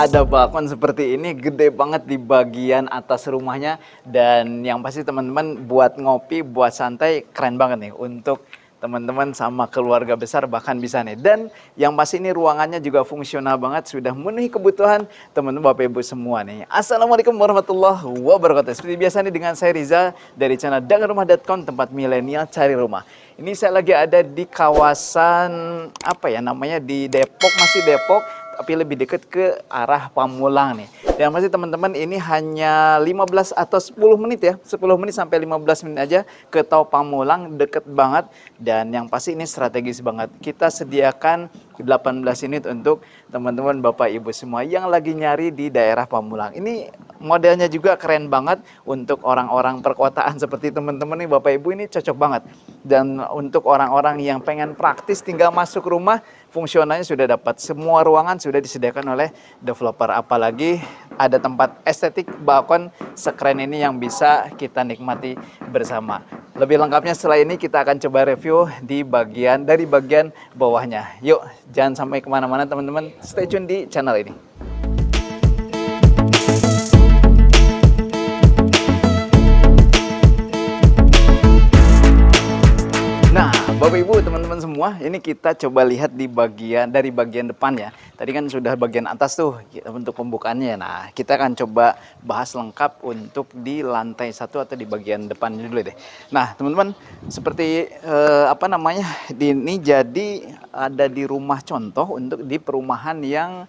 ada balkon seperti ini, gede banget di bagian atas rumahnya. Dan yang pasti teman-teman buat ngopi, buat santai, keren banget nih untuk teman-teman sama keluarga besar bahkan bisa nih. Dan yang pasti ini ruangannya juga fungsional banget, sudah memenuhi kebutuhan teman-teman Bapak Ibu semua nih. Assalamualaikum warahmatullahi wabarakatuh. Seperti biasa nih dengan saya Riza dari channel danganrumah.com, tempat milenial cari rumah. Ini saya lagi ada di kawasan apa ya namanya, di Depok, masih Depok, tapi lebih dekat ke arah Pamulang nih. Dan masih teman-teman ini hanya 15 atau 10 menit ya, 10 menit sampai 15 menit aja ke Tol Pamulang, deket banget. Dan yang pasti ini strategis banget. Kita sediakan 18 unit untuk teman-teman Bapak Ibu semua yang lagi nyari di daerah Pamulang. Ini modelnya juga keren banget untuk orang-orang perkotaan seperti teman-teman nih Bapak Ibu, ini cocok banget. Dan untuk orang-orang yang pengen praktis tinggal masuk rumah, fungsionalnya sudah dapat. Semua ruangan sudah disediakan oleh developer. Apalagi ada tempat estetik balkon sekeren ini yang bisa kita nikmati bersama. Lebih lengkapnya setelah ini kita akan coba review di dari bagian bawahnya. Yuk, jangan sampai kemana-mana teman-teman. Stay tune di channel ini. Nah, Bapak Ibu, teman-teman semua, ini kita coba lihat dari bagian depan ya. Tadi kan sudah bagian atas tuh untuk pembukaannya. Nah, kita akan coba bahas lengkap untuk di lantai 1 atau di bagian depannya dulu deh. Nah, teman-teman, seperti ini jadi ada di rumah contoh untuk di perumahan yang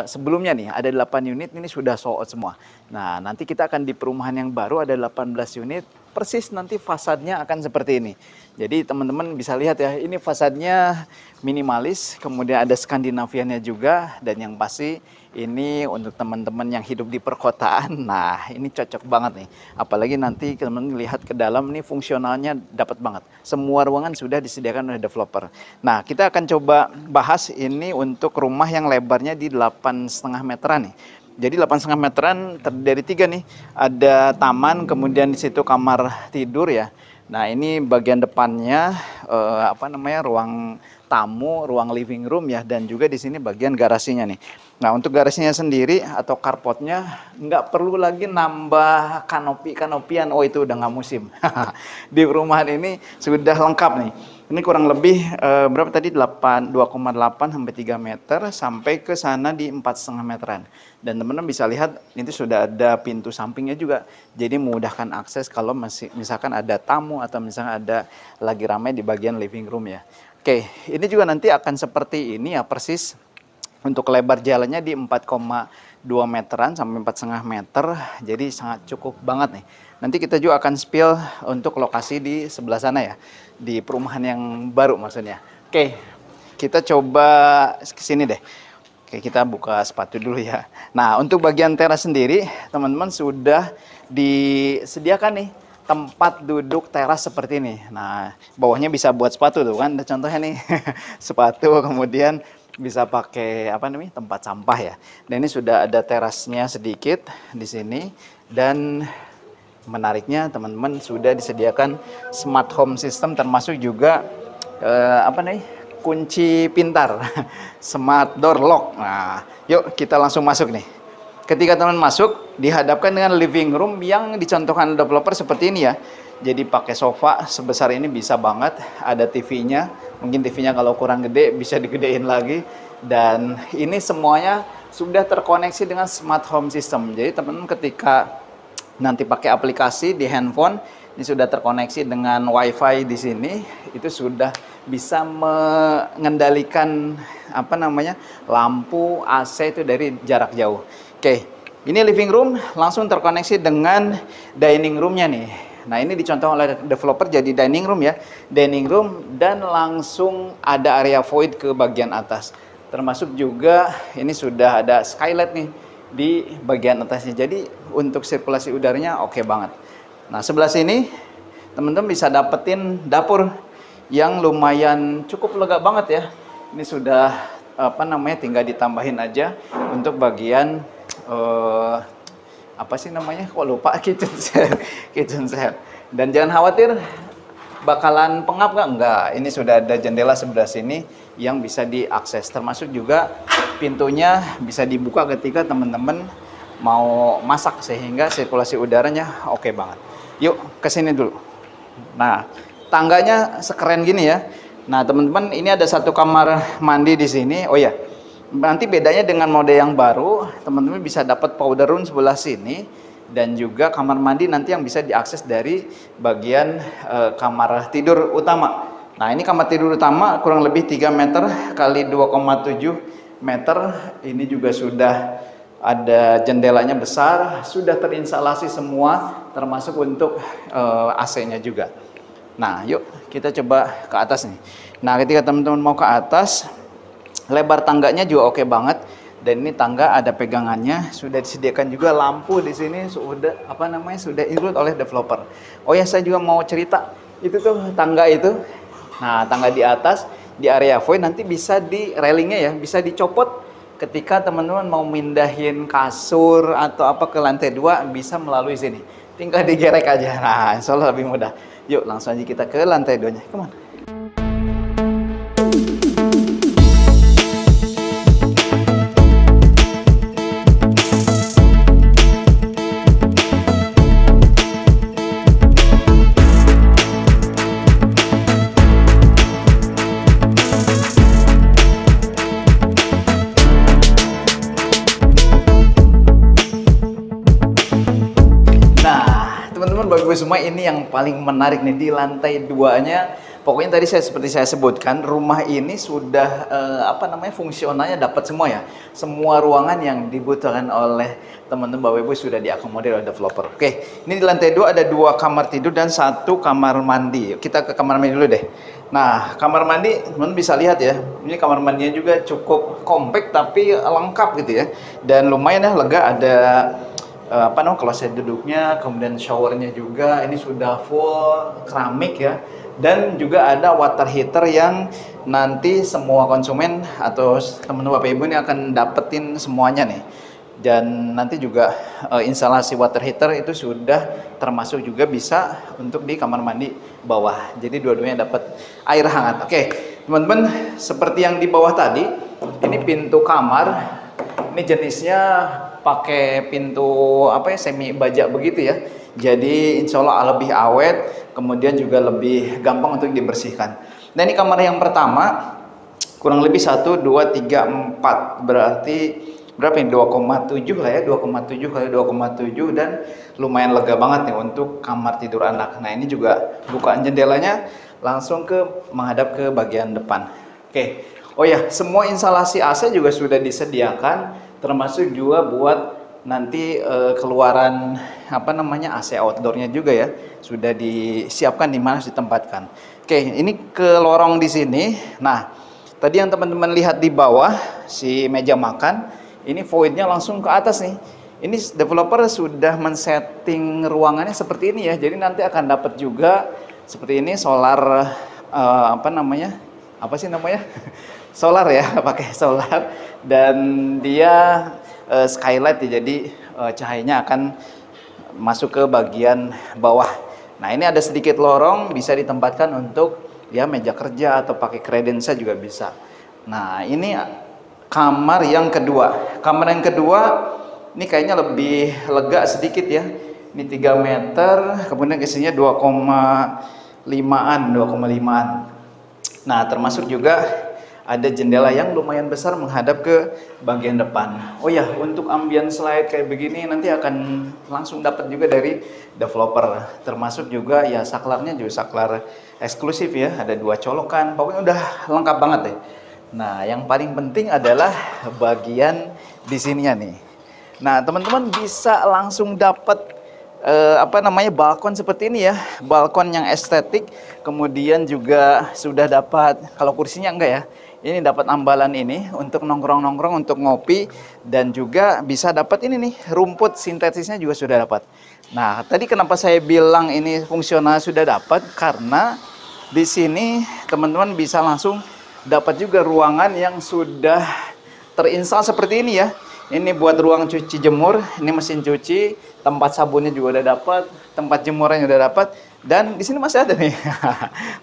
sebelumnya nih ada 8 unit, ini sudah sold out semua. Nah, nanti kita akan di perumahan yang baru ada 18 unit. Persis nanti fasadnya akan seperti ini. Jadi teman-teman bisa lihat ya, ini fasadnya minimalis, kemudian ada Skandinaviannya juga, dan yang pasti ini untuk teman-teman yang hidup di perkotaan. Nah, ini cocok banget nih. Apalagi nanti teman-teman lihat ke dalam, ini fungsionalnya dapat banget. Semua ruangan sudah disediakan oleh developer. Nah, kita akan coba bahas ini untuk rumah yang lebarnya di 8,5 meteran nih. Jadi 8,5 meteran terdiri dari 3 nih. Ada taman, kemudian di situ kamar tidur ya. Nah, ini bagian depannya ruang tamu, ruang living room ya, dan juga di sini bagian garasinya nih. Nah, untuk garasinya sendiri atau carportnya nggak perlu lagi nambah kanopian. Oh, itu udah nggak musim. Di perumahan ini sudah lengkap nih. Ini kurang lebih berapa tadi? 2,8 sampai 3 meter sampai ke sana di 4,5 meteran. Dan teman-teman bisa lihat ini sudah ada pintu sampingnya juga. Jadi memudahkan akses kalau misalkan ada tamu atau misalkan ada lagi ramai di bagian living room ya. Oke, ini juga nanti akan seperti ini ya persis. Untuk lebar jalannya di 4,2 meteran sampai 4,5 meter. Jadi sangat cukup banget nih. Nanti kita juga akan spill untuk lokasi di sebelah sana ya. Di perumahan yang baru maksudnya. Oke, kita coba ke sini deh. Oke, kita buka sepatu dulu ya. Nah, untuk bagian teras sendiri, teman-teman sudah disediakan nih tempat duduk teras seperti ini. Nah, bawahnya bisa buat sepatu tuh kan. Contohnya nih, sepatu, kemudian bisa pakai tempat sampah ya. Dan ini sudah ada terasnya sedikit di sini, dan menariknya teman-teman sudah disediakan smart home system, termasuk juga kunci pintar smart door lock. Nah, yuk kita langsung masuk nih. Ketika teman masuk dihadapkan dengan living room yang dicontohkan developer seperti ini ya. Jadi pakai sofa sebesar ini bisa banget, ada TV-nya. Mungkin TV-nya kalau kurang gede bisa digedein lagi. Dan ini semuanya sudah terkoneksi dengan smart home system. Jadi teman-teman ketika nanti pakai aplikasi di handphone, ini sudah terkoneksi dengan WiFi di sini, itu sudah bisa mengendalikan lampu AC itu dari jarak jauh. Oke, ini living room langsung terkoneksi dengan dining room-nya nih. Nah, ini dicontoh oleh developer jadi dining room ya. Dining room dan langsung ada area void ke bagian atas. Termasuk juga ini sudah ada skylight nih di bagian atasnya. Jadi untuk sirkulasi udaranya oke banget. Nah, sebelah sini teman-teman bisa dapetin dapur yang lumayan cukup lega banget ya. Ini sudah tinggal ditambahin aja untuk bagian kok lupa, kitchen set. Dan jangan khawatir, bakalan pengap nggak? Enggak. Ini sudah ada jendela sebelah sini yang bisa diakses. Termasuk juga pintunya bisa dibuka ketika teman-teman mau masak sehingga sirkulasi udaranya oke banget. Yuk ke sini dulu. Nah, tangganya sekeren gini ya. Nah, teman-teman, ini ada satu kamar mandi di sini. Oh ya, nanti bedanya dengan mode yang baru, teman-teman bisa dapat powder room sebelah sini dan juga kamar mandi nanti yang bisa diakses dari bagian kamar tidur utama. Nah, ini kamar tidur utama kurang lebih 3 meter kali 2,7 meter. Ini juga sudah ada jendelanya besar, sudah terinstalasi semua, termasuk untuk AC-nya juga. Nah, yuk kita coba ke atas nih. Nah, ketika teman-teman mau ke atas, lebar tangganya juga oke banget. Dan ini tangga ada pegangannya, sudah disediakan juga lampu di sini, sudah sudah include oleh developer. Oh ya, saya juga mau cerita, itu tuh tangga itu. Nah, tangga di atas di area void nanti bisa di railingnya ya, bisa dicopot ketika teman-teman mau mindahin kasur atau apa ke lantai 2 bisa melalui sini. Tinggal digerek aja. Nah, insya Allah lebih mudah. Yuk langsung aja kita ke lantai 2-nya. Come on. Bapak Ibu semua, ini yang paling menarik nih di lantai 2-nya. Pokoknya tadi seperti saya sebutkan, rumah ini sudah fungsionalnya dapat semua ya. Semua ruangan yang dibutuhkan oleh teman-teman Bapak Ibu sudah diakomodir oleh developer. Oke, ini di lantai 2 ada 2 kamar tidur dan 1 kamar mandi. Kita ke kamar mandi dulu deh. Nah, kamar mandi teman-teman bisa lihat ya. Ini kamar mandinya juga cukup kompak tapi lengkap gitu ya. Dan lumayan ya lega, ada kloset duduknya, kemudian showernya juga ini sudah full keramik ya, dan juga ada water heater yang nanti semua konsumen atau teman-teman Bapak Ibu ini akan dapetin semuanya nih. Dan nanti juga instalasi water heater itu sudah termasuk juga bisa untuk di kamar mandi bawah, jadi dua-duanya dapat air hangat. Oke teman-teman, seperti yang di bawah tadi, ini pintu kamar, ini jenisnya pakai pintu semi baja begitu ya. Jadi insya Allah lebih awet, kemudian juga lebih gampang untuk dibersihkan. Nah, ini kamar yang pertama, kurang lebih 1, 2, 3, 4, berarti berapa ini? 2,7 lah ya, 2,7 kali 2,7, dan lumayan lega banget nih untuk kamar tidur anak. Nah, ini juga bukaan jendelanya langsung menghadap ke bagian depan. Oke. Oh ya, semua instalasi AC juga sudah disediakan, termasuk juga buat nanti keluaran AC outdoornya juga ya, sudah disiapkan di mana harus ditempatkan. Oke, ini ke lorong di sini. Nah, tadi yang teman-teman lihat di bawah si meja makan, ini voidnya langsung ke atas nih. Ini developer sudah men-setting ruangannya seperti ini ya. Jadi nanti akan dapat juga seperti ini solar solar ya, pakai solar, dan dia skylight ya, jadi cahayanya akan masuk ke bagian bawah. Nah, ini ada sedikit lorong bisa ditempatkan untuk ya meja kerja atau pakai kredensa juga bisa. Nah, ini kamar yang kedua. Kamar yang kedua ini kayaknya lebih lega sedikit ya. Ini 3 meter, kemudian isinya 2,5an. Nah, termasuk juga ada jendela yang lumayan besar menghadap ke bagian depan. Oh ya, untuk ambience light kayak begini nanti akan langsung dapat juga dari developer. Termasuk juga ya saklarnya juga saklar eksklusif ya, ada 2 colokan. Pokoknya udah lengkap banget deh. Nah, yang paling penting adalah bagian di sininya nih. Nah, teman-teman bisa langsung dapat balkon seperti ini ya, balkon yang estetik. Kemudian juga sudah dapat, kalau kursinya enggak ya, ini dapat ambalan ini untuk nongkrong-nongkrong, untuk ngopi, dan juga bisa dapat ini nih, rumput sintetisnya juga sudah dapat. Nah, tadi kenapa saya bilang ini fungsional sudah dapat, karena di sini teman-teman bisa langsung dapat juga ruangan yang sudah terinstal seperti ini ya. Ini buat ruang cuci jemur, ini mesin cuci, tempat sabunnya juga udah dapat, tempat jemurannya udah dapat, dan di sini masih ada nih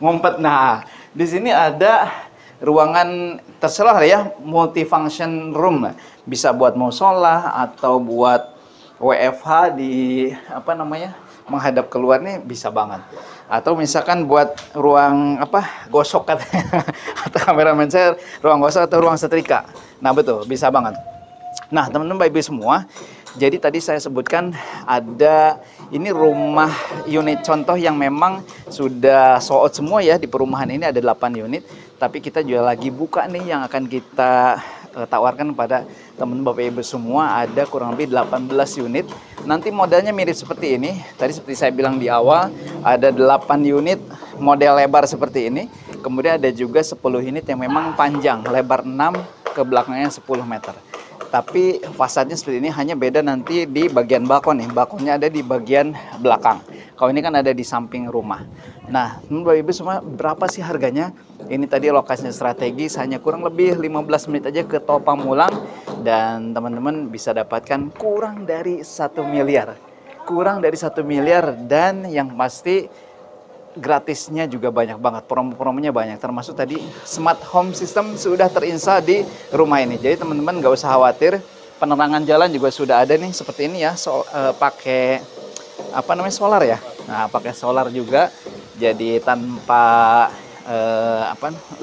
ngumpet. Nah, di sini ada ruangan terserah ya, multifunction room, bisa buat musola atau buat WFH di apa namanya menghadap keluar nih bisa banget. Atau misalkan buat ruang apa gosok katanya atau kameramen saya ruang gosok atau ruang setrika. Nah betul bisa banget. Nah teman-teman Bapak Ibu semua, jadi tadi saya sebutkan ada ini rumah unit contoh yang memang sudah sold out semua ya. Di perumahan ini ada 8 unit, tapi kita juga lagi buka nih yang akan kita tawarkan pada teman Bapak Ibu semua. Ada kurang lebih 18 unit. Nanti modelnya mirip seperti ini. Tadi seperti saya bilang di awal, ada 8 unit model lebar seperti ini. Kemudian ada juga 10 unit yang memang panjang, lebar 6, ke belakangnya 10 meter. Tapi fasadnya seperti ini, hanya beda nanti di bagian balkon nih. Balkonnya ada di bagian belakang. Kalau ini kan ada di samping rumah. Nah, Bapak Ibu semua, berapa sih harganya? Ini tadi lokasinya strategis, hanya kurang lebih 15 menit aja ke Tol Pamulang. Dan teman-teman bisa dapatkan kurang dari 1 miliar. Kurang dari 1 miliar, dan yang pasti gratisnya juga banyak banget, promo-promonya banyak, termasuk tadi smart home system sudah terinstall di rumah ini. Jadi teman-teman nggak usah khawatir, penerangan jalan juga sudah ada nih seperti ini ya, pakai apa namanya solar ya. Nah pakai solar juga, jadi tanpa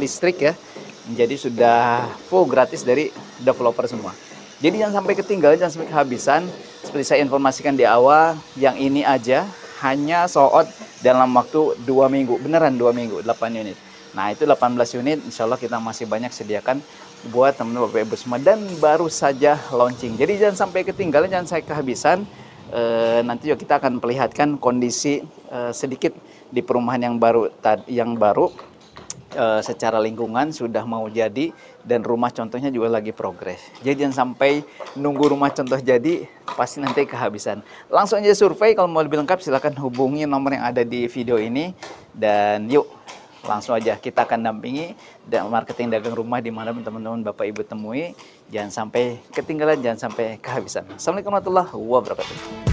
listrik ya. Jadi sudah full gratis dari developer semua. Jadi jangan sampai ketinggalan, jangan sampai kehabisan. Seperti saya informasikan di awal, yang ini aja hanya sold out dalam waktu 2 minggu, beneran 2 minggu, 8 unit. Nah itu 18 unit, insya Allah kita masih banyak sediakan buat teman-teman Bapak Ibu semua, dan baru saja launching. Jadi jangan sampai ketinggalan, jangan sampai kehabisan. Nanti juga kita akan perlihatkan kondisi sedikit di perumahan yang baru. Secara lingkungan sudah mau jadi, dan rumah contohnya juga lagi progres. Jadi jangan sampai nunggu rumah contoh jadi, pasti nanti kehabisan. Langsung aja survei, kalau mau lebih lengkap silahkan hubungi nomor yang ada di video ini. Dan yuk langsung aja kita akan dampingi dan marketing dagang rumah di mana teman-teman Bapak Ibu temui. Jangan sampai ketinggalan, jangan sampai kehabisan. Assalamualaikum warahmatullahi wabarakatuh.